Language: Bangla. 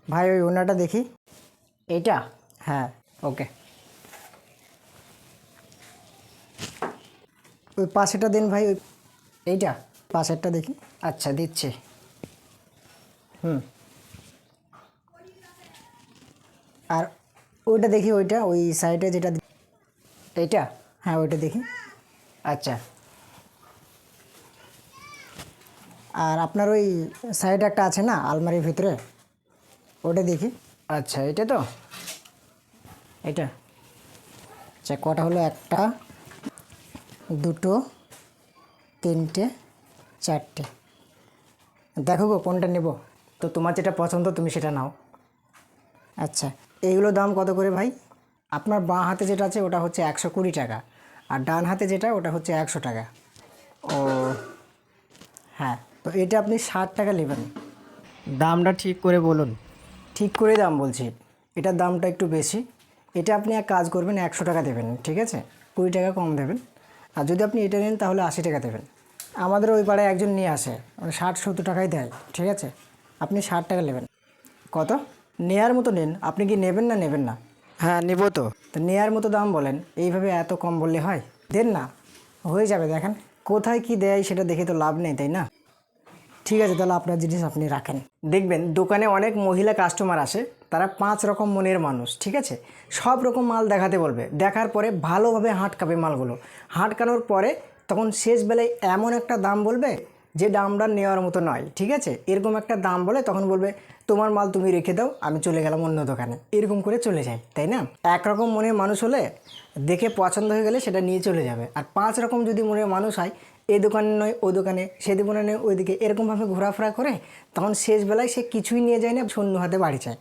ভাই ওই ওনাটা দেখি। এইটা? হ্যাঁ, ওকে। ওই পাশেটা দিন ভাই, ওই এইটা? পাশেরটা দেখি। আচ্ছা দিচ্ছি। আর ওইটা দেখি, ওইটা ওই সাইডে যেটা এইটা? হ্যাঁ ওইটা দেখি। আচ্ছা। আর আপনার ওই সাইডে একটা আছে না আলমারির ভিতরে, ওটা দেখি। আচ্ছা এটা তো? এটা? আচ্ছা কটা হলো? একটা, দুটো, তিনটে, চারটে। দেখো গো কোনটা নেব। তো তোমার যেটা পছন্দ তুমি সেটা নাও। আচ্ছা এইগুলো দাম কত করে ভাই? আপনার বাঁ হাতে যেটা আছে ওটা হচ্ছে 120 টাকা, আর ডান হাতে যেটা ওটা হচ্ছে 100 টাকা। ও, হ্যাঁ, তো এটা আপনি 60 টাকা নেবেন। দামটা ঠিক করে বলুন। ঠিক করে দাম বলছি, এটার দামটা একটু বেশি। এটা আপনি এক কাজ করবেন, 100 টাকা দেবেন, ঠিক আছে? 20 টাকা কম দেবেন। আর যদি আপনি এটা নেন তাহলে 80 টাকা দেবেন। আমাদের ওই পাড়ায় একজন নিয়ে আসে, 60-70 টাকাই দেয়, ঠিক আছে? আপনি 60 টাকা নেবেন। কত? নেয়ার মতো নেন। আপনি কি নেবেন না নেবেন না? হ্যাঁ নিব তো। তো নেয়ার মতো দাম বলেন, এইভাবে এত কম বললে হয়? দেন না, হয়ে যাবে। দেখেন কোথায় কি দেয় সেটা দেখে তো লাভ নেই, তাই না? ঠিক আছে, তাহলে আপনার জিনিস আপনি রাখেন। দেখবেন দোকানে অনেক মহিলা কাস্টমার আসে, তারা 5 রকম মনের মানুষ, ঠিক আছে? সব রকম মাল দেখাতে বলবে, দেখার পরে ভালোভাবে হাঁটকাবে মালগুলো। হাঁটকানোর পরে তখন শেষ বেলায় এমন একটা দাম বলবে যে দামটা নেওয়ার মতো নয়, ঠিক আছে? এরকম একটা দাম বলে তখন বলবে তোমার মাল তুমি রেখে দাও, আমি চলে গেলাম অন্য দোকানে। এরকম করে চলে যায়, তাই না? একরকম মনের মানুষ হলে দেখে পছন্দ হয়ে গেলে সেটা নিয়ে চলে যাবে। আর 5 রকম যদি মনের মানুষ হয়, এই দোকানে নয় ওই দোকানে, সে দোকানে নয় ওইদিকে, এরকমভাবে ঘোরাফেরা করে তখন শেষ বেলায় সে কিছুই নিয়ে যায় না, শূন্য হাতে বাড়ি যায়।